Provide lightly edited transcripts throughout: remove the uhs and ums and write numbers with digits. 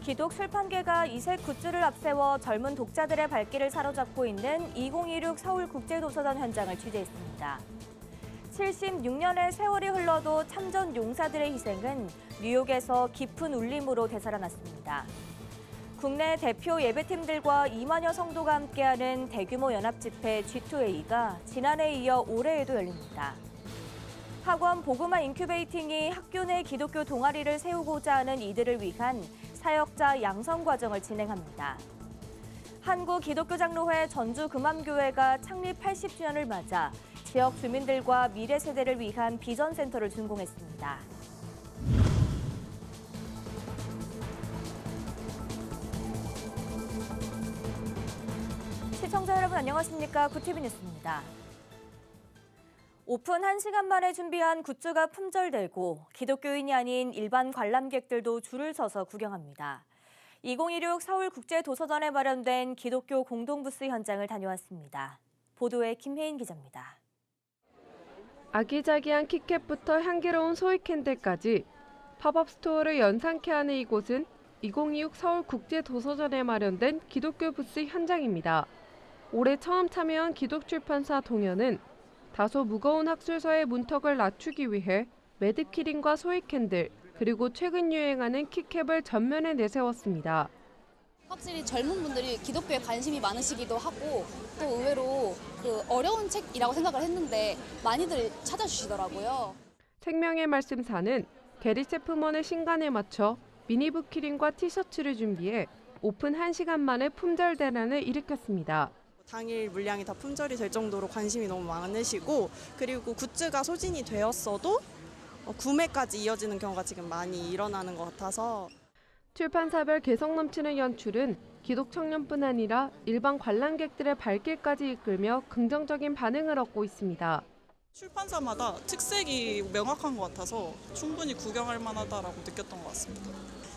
기독 출판계가 이색 굿즈를 앞세워 젊은 독자들의 발길을 사로잡고 있는 2016 서울국제도서전 현장을 취재했습니다. 76년의 세월이 흘러도 참전 용사들의 희생은 뉴욕에서 깊은 울림으로 되살아났습니다. 국내 대표 예배팀들과 2만여 성도가 함께하는 대규모 연합집회 G2A가 지난해에 이어 올해에도 열립니다. 학원 복음화 인큐베이팅이 학교 내 기독교 동아리를 세우고자 하는 이들을 위한 사역자 양성 과정을 진행합니다. 한국기독교장로회 전주금암교회가 창립 80주년을 맞아 지역 주민들과 미래 세대를 위한 비전센터를 준공했습니다. 시청자 여러분 안녕하십니까? 구티비 뉴스입니다. 오픈 1시간 만에 준비한 굿즈가 품절되고 기독교인이 아닌 일반 관람객들도 줄을 서서 구경합니다. 2016 서울국제도서전에 마련된 기독교 공동부스 현장을 다녀왔습니다. 보도에 김혜인 기자입니다. 아기자기한 키캣부터 향기로운 소이 캔들까지 팝업 스토어를 연상케 하는 이곳은 2026 서울국제도서전에 마련된 기독교 부스 현장입니다. 올해 처음 참여한 기독출판사 동현은 다소 무거운 학술서의 문턱을 낮추기 위해 매듭키링과 소이 캔들, 그리고 최근 유행하는 키캡을 전면에 내세웠습니다. 확실히 젊은 분들이 기독교에 관심이 많으시기도 하고 또 의외로 어려운 책이라고 생각을 했는데 많이들 찾아주시더라고요. 생명의 말씀사는 게리 체프먼의 신간에 맞춰 미니북 키링과 티셔츠를 준비해 오픈 1시간 만에 품절 대란을 일으켰습니다. 당일 물량이 다 품절이 될 정도로 관심이 너무 많으시고, 그리고 굿즈가 소진이 되었어도 구매까지 이어지는 경우가 지금 많이 일어나는 것 같아서. 출판사별 개성 넘치는 연출은 기독 청년뿐 아니라 일반 관람객들의 발길까지 이끌며 긍정적인 반응을 얻고 있습니다. 출판사마다 특색이 명확한 것 같아서 충분히 구경할 만하다라고 느꼈던 것 같습니다.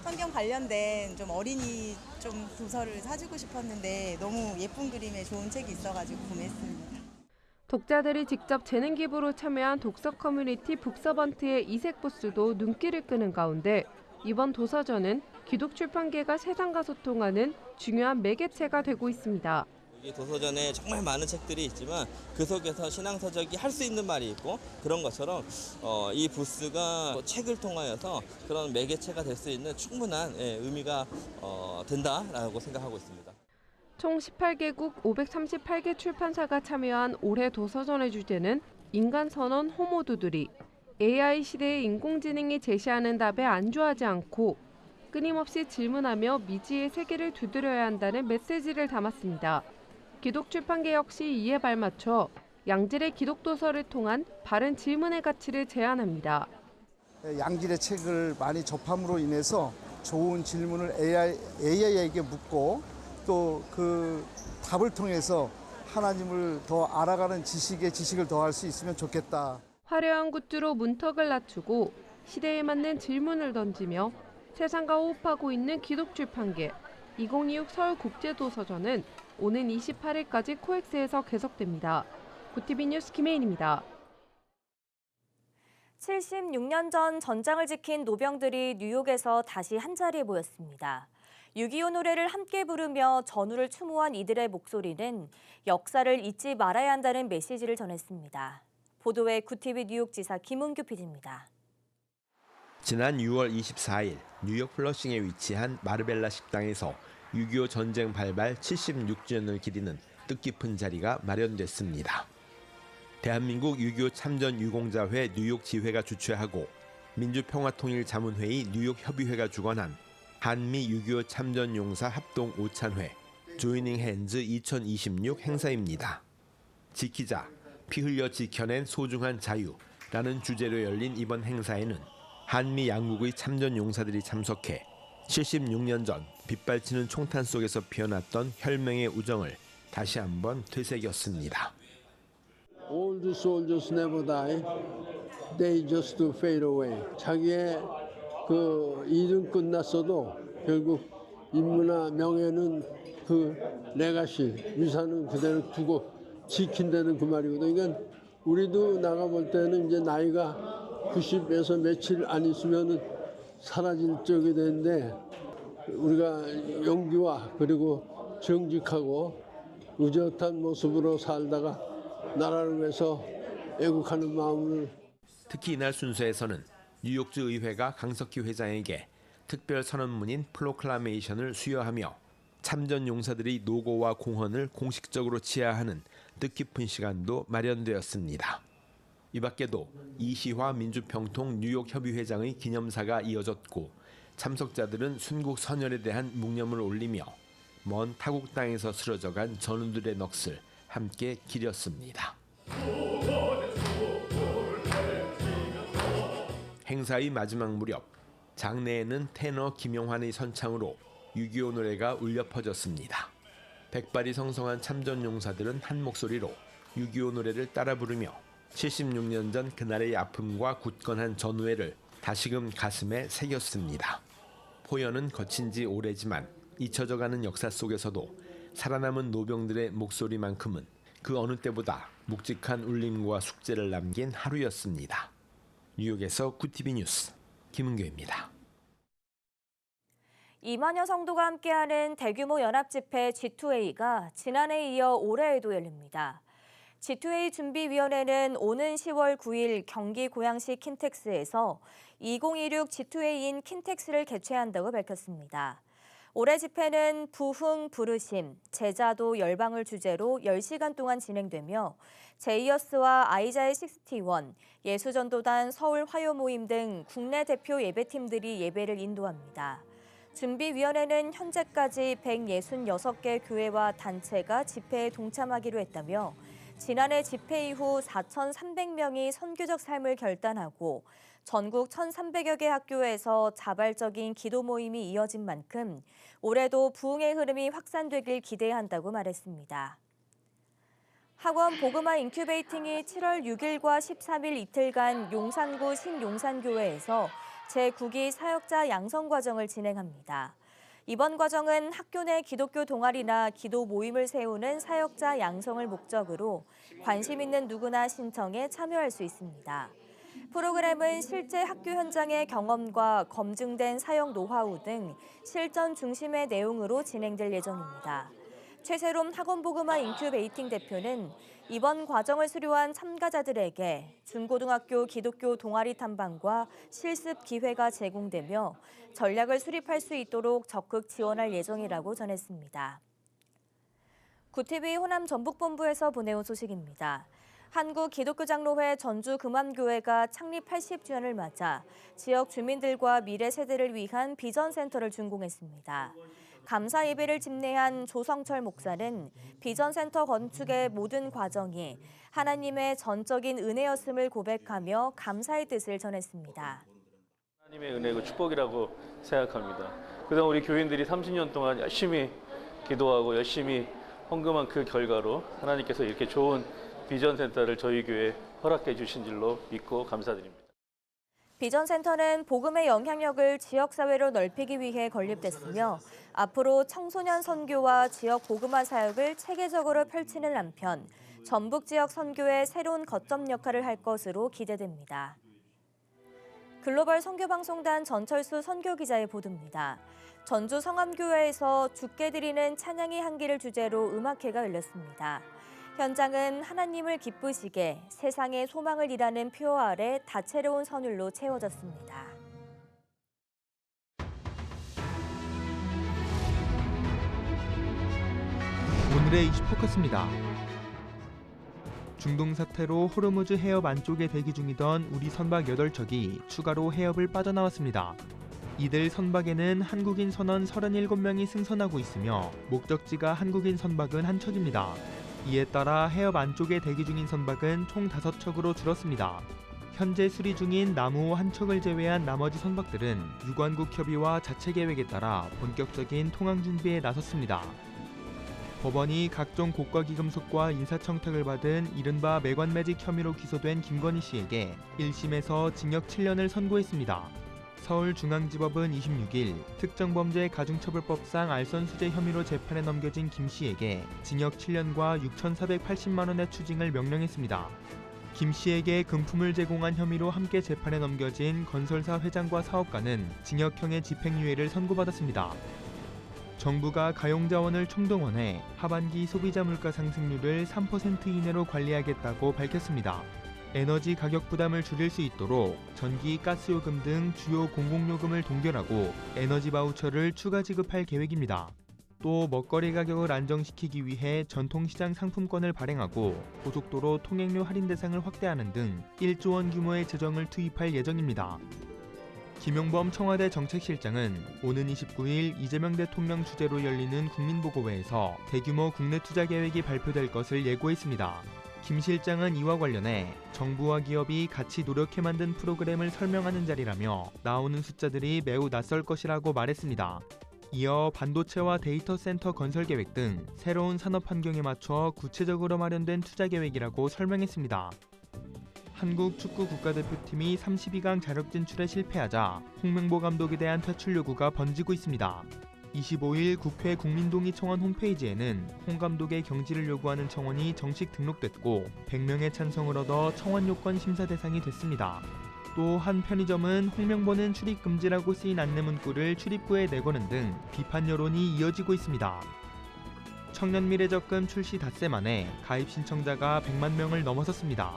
성경 관련된 좀 어린이 좀 도서를 사주고 싶었는데 너무 예쁜 그림에 좋은 책이 있어가지고 구매했습니다. 독자들이 직접 재능 기부로 참여한 독서 커뮤니티 북서번트의 이색 부스도 눈길을 끄는 가운데 이번 도서전은 기독 출판계가 세상과 소통하는 중요한 매개체가 되고 있습니다. 이 도서전에 정말 많은 책들이 있지만 그 속에서 신앙서적이 할 수 있는 말이 있고, 그런 것처럼 이 부스가 책을 통하여서 그런 매개체가 될 수 있는 충분한 의미가 된다라고 생각하고 있습니다. 총 18개국 538개 출판사가 참여한 올해 도서전의 주제는 인간선언 호모두드리. AI 시대의 인공지능이 제시하는 답에 안주하지 않고 끊임없이 질문하며 미지의 세계를 두드려야 한다는 메시지를 담았습니다. 기독 출판계 역시 이에 발맞춰 양질의 기독 도서를 통한 바른 질문의 가치를 제안합니다. 양질의 책을 많이 접함으로 인해서 좋은 질문을 AI에게 묻고 또 그 답을 통해서 하나님을 더 알아가는 지식을 더할 수 있으면 좋겠다. 화려한 굿즈로 문턱을 낮추고 시대에 맞는 질문을 던지며 세상과 호흡하고 있는 기독 출판계 2026 서울국제도서전은 오는 28일까지 코엑스에서 계속됩니다. 구티비 뉴스 김혜인입니다. 76년 전 전장을 지킨 노병들이 뉴욕에서 다시 한자리에 모였습니다. 6.25 노래를 함께 부르며 전우를 추모한 이들의 목소리는 역사를 잊지 말아야 한다는 메시지를 전했습니다. 보도에 구티비 뉴욕 지사 김은규 PD입니다. 지난 6월 24일 뉴욕 플러싱에 위치한 마르벨라 식당에서 6.25 전쟁 발발 76주년을 기리는 뜻깊은 자리가 마련됐습니다. 대한민국 6.25 참전 유공자회 뉴욕 지회가 주최하고 민주평화통일자문회의 뉴욕 협의회가 주관한 한미 6.25 참전 용사 합동 오찬회 조이닝 핸즈 2026 행사입니다. 지키자, 피 흘려 지켜낸 소중한 자유라는 주제로 열린 이번 행사에는 한미 양국의 참전 용사들이 참석해 76년 전 빗발치는 총탄 속에서 피어났던 혈맹의 우정을 다시 한번 되새겼습니다. All the soldiers never die. They just fade away. 자기의 그 일은 끝났어도 결국 임무나 명예는 그 레가시, 유산은 그대로 두고 지킨다는 그 말이거든요. 그러니까 우리도 나가볼 때는 이제 나이가 90에서 며칠 안 있으면은 사라질 적이 되는데 우리가 용기와 그리고 정직하고 의젓한 모습으로 살다가 나라를 위해서 애국하는 마음을. 특히 이날 순서에서는 뉴욕주 의회가 강석희 회장에게 특별 선언문인 프로클라메이션을 수여하며 참전 용사들이 노고와 공헌을 공식적으로 치하하는 뜻깊은 시간도 마련되었습니다. 이 밖에도 이시화 민주평통 뉴욕 협의회장의 기념사가 이어졌고 참석자들은 순국 선열에 대한 묵념을 올리며 먼 타국 땅에서 쓰러져간 전우들의 넋을 함께 기렸습니다. 행사의 마지막 무렵 장내에는 테너 김용환의 선창으로 6.25 노래가 울려 퍼졌습니다. 백발이 성성한 참전 용사들은 한 목소리로 6.25 노래를 따라 부르며 76년 전 그날의 아픔과 굳건한 전우애를 다시금 가슴에 새겼습니다. 포연은 거친 지 오래지만 잊혀져가는 역사 속에서도 살아남은 노병들의 목소리만큼은 그 어느 때보다 묵직한 울림과 숙제를 남긴 하루였습니다. 뉴욕에서 굿TV 뉴스 김은교입니다. 2만여 성도가 함께하는 대규모 연합집회 G2A가 지난해에 이어 올해에도 열립니다. G2A 준비위원회는 오는 10월 9일 경기 고양시 킨텍스에서 2026 G2A인 킨텍스를 개최한다고 밝혔습니다. 올해 집회는 부흥, 부르심, 제자도 열방을 주제로 10시간 동안 진행되며 제이어스와 아이자의 61, 예수전도단 서울 화요 모임 등 국내 대표 예배팀들이 예배를 인도합니다. 준비위원회는 현재까지 166개 교회와 단체가 집회에 동참하기로 했다며 지난해 집회 이후 4,300명이 선교적 삶을 결단하고 전국 1,300여 개 학교에서 자발적인 기도 모임이 이어진 만큼 올해도 부흥의 흐름이 확산되길 기대한다고 말했습니다. 학원 복음화 인큐베이팅이 7월 6일과 13일 이틀간 용산구 신용산교회에서 제9기 사역자 양성 과정을 진행합니다. 이번 과정은 학교 내 기독교 동아리나 기도 모임을 세우는 사역자 양성을 목적으로 관심 있는 누구나 신청해 참여할 수 있습니다. 프로그램은 실제 학교 현장의 경험과 검증된 사역 노하우 등 실전 중심의 내용으로 진행될 예정입니다. 최세롬 학원복음화 인큐베이팅 대표는 이번 과정을 수료한 참가자들에게 중고등학교 기독교 동아리 탐방과 실습 기회가 제공되며 전략을 수립할 수 있도록 적극 지원할 예정이라고 전했습니다. 굿TV 호남 전북본부에서 보내온 소식입니다. 한국기독교장로회 전주금암교회가 창립 80주년을 맞아 지역 주민들과 미래 세대를 위한 비전센터를 준공했습니다. 감사 예배를 집례한 조성철 목사는 비전센터 건축의 모든 과정이 하나님의 전적인 은혜였음을 고백하며 감사의 뜻을 전했습니다. 하나님의 은혜고 축복이라고 생각합니다. 그동안 우리 교인들이 30년 동안 열심히 기도하고 열심히 헌금한 그 결과로 하나님께서 이렇게 좋은 비전센터를 저희 교회에 허락해 주신 줄로 믿고 감사드립니다. 비전센터는 복음의 영향력을 지역사회로 넓히기 위해 건립됐으며 앞으로 청소년 선교와 지역 복음화 사역을 체계적으로 펼치는 한편 전북 지역 선교의 새로운 거점 역할을 할 것으로 기대됩니다. 글로벌 선교방송단 전철수 선교기자의 보도입니다. 전주 성암교회에서 주께 드리는 찬양의 향기를 주제로 음악회가 열렸습니다. 현장은 하나님을 기쁘시게 세상의 소망을 이라는 표어 아래 다채로운 선율로 채워졌습니다. 오늘의 이슈 포커스입니다. 중동 사태로 호르무즈 해협 안쪽에 대기 중이던 우리 선박 8척이 추가로 해협을 빠져나왔습니다. 이들 선박에는 한국인 선원 37명이 승선하고 있으며 목적지가 한국인 선박은 한 척입니다. 이에 따라 해협 안쪽에 대기 중인 선박은 총 5척으로 줄었습니다. 현재 수리 중인 나무호 한 척을 제외한 나머지 선박들은 유관국 협의와 자체 계획에 따라 본격적인 통항 준비에 나섰습니다. 법원이 각종 고가기금속과 인사청탁을 받은 이른바 매관매직 혐의로 기소된 김건희 씨에게 1심에서 징역 7년을 선고했습니다. 서울중앙지법은 26일 특정범죄 가중처벌법상 알선수재 혐의로 재판에 넘겨진 김 씨에게 징역 7년과 6,480만 원의 추징을 명령했습니다. 김 씨에게 금품을 제공한 혐의로 함께 재판에 넘겨진 건설사 회장과 사업가는 징역형의 집행유예를 선고받았습니다. 정부가 가용자원을 총동원해 하반기 소비자 물가 상승률을 3% 이내로 관리하겠다고 밝혔습니다. 에너지 가격 부담을 줄일 수 있도록 전기, 가스요금 등 주요 공공요금을 동결하고 에너지 바우처를 추가 지급할 계획입니다. 또 먹거리 가격을 안정시키기 위해 전통시장 상품권을 발행하고 고속도로 통행료 할인 대상을 확대하는 등 1조 원 규모의 재정을 투입할 예정입니다. 김용범 청와대 정책실장은 오는 29일 이재명 대통령 주재로 열리는 국민보고회에서 대규모 국내 투자 계획이 발표될 것을 예고했습니다. 김 실장은 이와 관련해 정부와 기업이 같이 노력해 만든 프로그램을 설명하는 자리라며 나오는 숫자들이 매우 낯설 것이라고 말했습니다. 이어 반도체와 데이터 센터 건설 계획 등 새로운 산업 환경에 맞춰 구체적으로 마련된 투자 계획이라고 설명했습니다. 한국 축구 국가대표팀이 32강 자력 진출에 실패하자 홍명보 감독에 대한 퇴출 요구가 번지고 있습니다. 25일 국회 국민동의청원 홈페이지에는 홍 감독의 경질을 요구하는 청원이 정식 등록됐고 100명의 찬성을 얻어 청원 요건 심사 대상이 됐습니다. 또 한 편의점은 홍명보는 출입 금지라고 쓰인 안내 문구를 출입구에 내거는 등 비판 여론이 이어지고 있습니다. 청년미래적금 출시 닷새 만에 가입 신청자가 100만 명을 넘어섰습니다.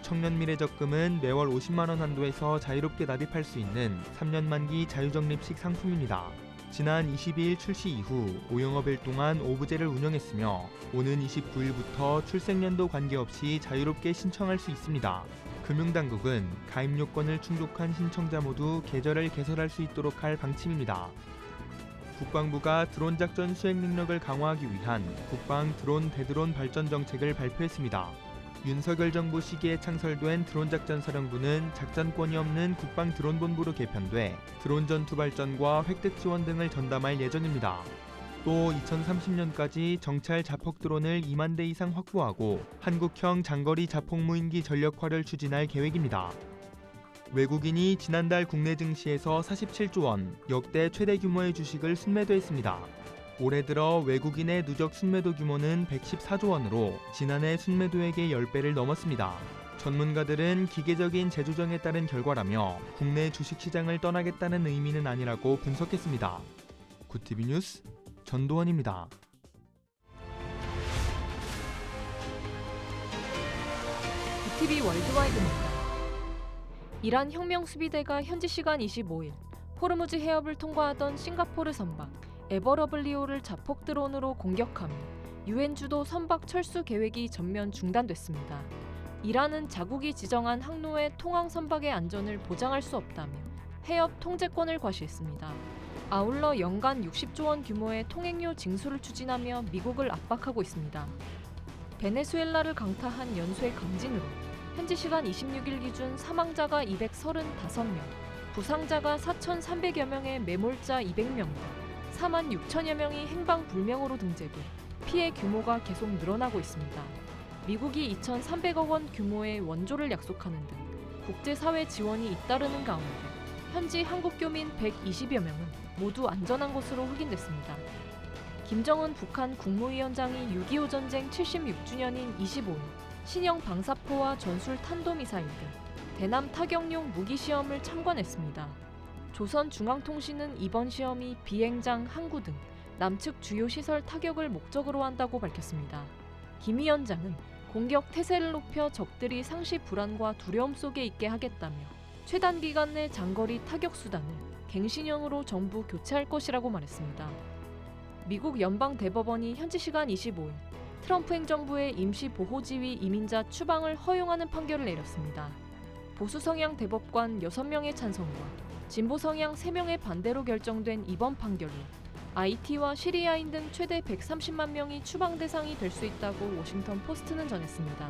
청년미래적금은 매월 50만 원 한도에서 자유롭게 납입할 수 있는 3년 만기 자유적립식 상품입니다. 지난 22일 출시 이후 5영업일 동안 오브제를 운영했으며 오는 29일부터 출생연도 관계없이 자유롭게 신청할 수 있습니다. 금융당국은 가입 요건을 충족한 신청자 모두 계좌를 개설할 수 있도록 할 방침입니다. 국방부가 드론 작전 수행 능력을 강화하기 위한 국방 드론 대드론 발전 정책을 발표했습니다. 윤석열 정부 시기에 창설된 드론작전사령부는 작전권이 없는 국방 드론본부로 개편돼 드론 전투 발전과 획득 지원 등을 전담할 예정입니다. 또 2030년까지 정찰 자폭 드론을 2만 대 이상 확보하고 한국형 장거리 자폭 무인기 전력화를 추진할 계획입니다. 외국인이 지난달 국내 증시에서 47조 원, 역대 최대 규모의 주식을 순매도했습니다. 올해 들어 외국인의 누적 순매도 규모는 114조 원으로 지난해 순매도액의 10배를 넘었습니다. 전문가들은 기계적인 재조정에 따른 결과라며 국내 주식시장을 떠나겠다는 의미는 아니라고 분석했습니다. 굿TV 뉴스 전도원입니다. 굿TV 월드와이드입니다. 이란 혁명수비대가 현지 시간 25일 호르무즈 해협을 통과하던 싱가포르 선박 에버러블리오를 자폭 드론으로 공격하며 유엔 주도 선박 철수 계획이 전면 중단됐습니다. 이란은 자국이 지정한 항로의 통항 선박의 안전을 보장할 수 없다며 해협 통제권을 과시했습니다. 아울러 연간 60조 원 규모의 통행료 징수를 추진하며 미국을 압박하고 있습니다. 베네수엘라를 강타한 연쇄 강진으로 현지 시간 26일 기준 사망자가 235명, 부상자가 4,300여 명의 매몰자 200명 등 4만 6천여 명이 행방불명으로 등재돼 피해 규모가 계속 늘어나고 있습니다. 미국이 2,300억 원 규모의 원조를 약속하는 등 국제사회 지원이 잇따르는 가운데 현지 한국 교민 120여 명은 모두 안전한 곳으로 확인됐습니다. 김정은 북한 국무위원장이 6.25 전쟁 76주년인 25일 신형 방사포와 전술 탄도미사일 등 대남 타격용 무기 시험을 참관했습니다. 조선중앙통신은 이번 시험이 비행장, 항구 등 남측 주요 시설 타격을 목적으로 한다고 밝혔습니다. 김 위원장은 공격 태세를 높여 적들이 상시 불안과 두려움 속에 있게 하겠다며 최단 기간 내 장거리 타격 수단을 갱신형으로 전부 교체할 것이라고 말했습니다. 미국 연방대법원이 현지 시간 25일 트럼프 행정부의 임시보호지위 이민자 추방을 허용하는 판결을 내렸습니다. 보수 성향 대법관 6명의 찬성과 진보 성향 3명의 반대로 결정된 이번 판결로 IT와 시리아인 등 최대 130만 명이 추방 대상이 될 수 있다고 워싱턴 포스트는 전했습니다.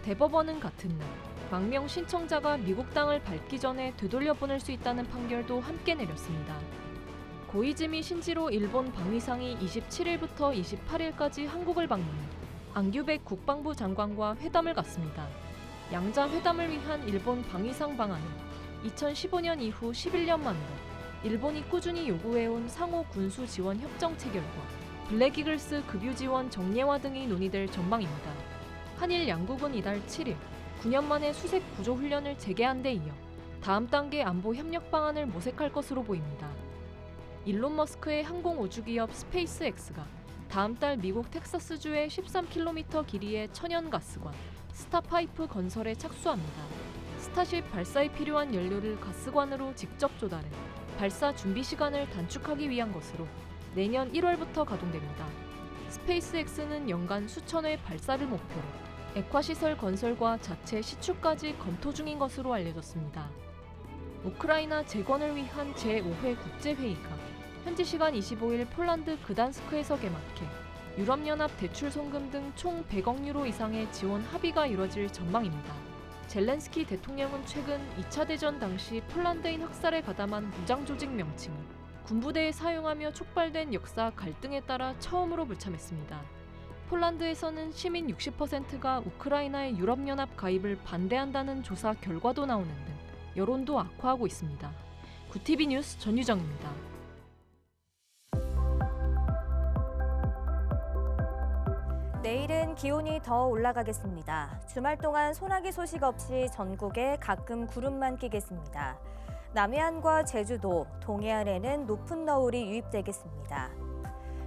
대법원은 같은 날 망명 신청자가 미국 땅을 밟기 전에 되돌려 보낼 수 있다는 판결도 함께 내렸습니다. 고이즈미 신지로 일본 방위상이 27일부터 28일까지 한국을 방문해 안규백 국방부 장관과 회담을 갖습니다. 양자 회담을 위한 일본 방위상 방안은 2015년 이후 11년 만으로 일본이 꾸준히 요구해온 상호 군수 지원 협정 체결과 블랙이글스 급유 지원 정례화 등이 논의될 전망입니다. 한일 양국은 이달 7일 9년 만에 수색 구조 훈련을 재개한 데 이어 다음 단계 안보 협력 방안을 모색할 것으로 보입니다. 일론 머스크의 항공우주기업 스페이스X가 다음 달 미국 텍사스주의 13km 길이의 천연가스관 스타파이프 건설에 착수합니다. 스타쉽 발사에 필요한 연료를 가스관으로 직접 조달해 발사 준비 시간을 단축하기 위한 것으로 내년 1월부터 가동됩니다. 스페이스X는 연간 수천 회 발사를 목표로 액화시설 건설과 자체 시추까지 검토 중인 것으로 알려졌습니다. 우크라이나 재건을 위한 제5회 국제회의가 현지 시간 25일 폴란드 그단스크에서 개막해 유럽연합 대출 송금 등 총 100억 유로 이상의 지원 합의가 이뤄질 전망입니다. 젤렌스키 대통령은 최근 2차 대전 당시 폴란드인 학살에 가담한 무장 조직 명칭을 군부대에 사용하며 촉발된 역사 갈등에 따라 처음으로 불참했습니다. 폴란드에서는 시민 60%가 우크라이나의 유럽연합 가입을 반대한다는 조사 결과도 나오는 등 여론도 악화하고 있습니다. 구TV 뉴스 전유정입니다. 내일은 기온이 더 올라가겠습니다. 주말 동안 소나기 소식 없이 전국에 가끔 구름만 끼겠습니다. 남해안과 제주도, 동해안에는 높은 너울이 유입되겠습니다.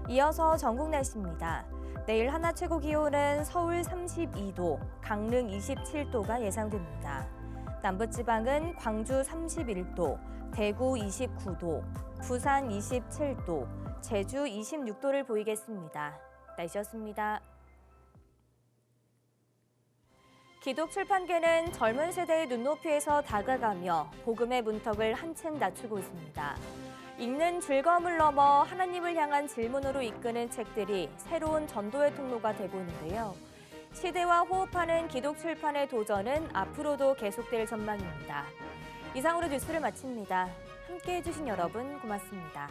이어서 전국 날씨입니다. 내일 한낮 최고 기온은 서울 32도, 강릉 27도가 예상됩니다. 남부지방은 광주 31도, 대구 29도, 부산 27도, 제주 26도를 보이겠습니다. 날씨였습니다. 기독 출판계는 젊은 세대의 눈높이에서 다가가며 복음의 문턱을 한층 낮추고 있습니다. 읽는 즐거움을 넘어 하나님을 향한 질문으로 이끄는 책들이 새로운 전도의 통로가 되고 있는데요. 시대와 호흡하는 기독 출판의 도전은 앞으로도 계속될 전망입니다. 이상으로 뉴스를 마칩니다. 함께해 주신 여러분 고맙습니다.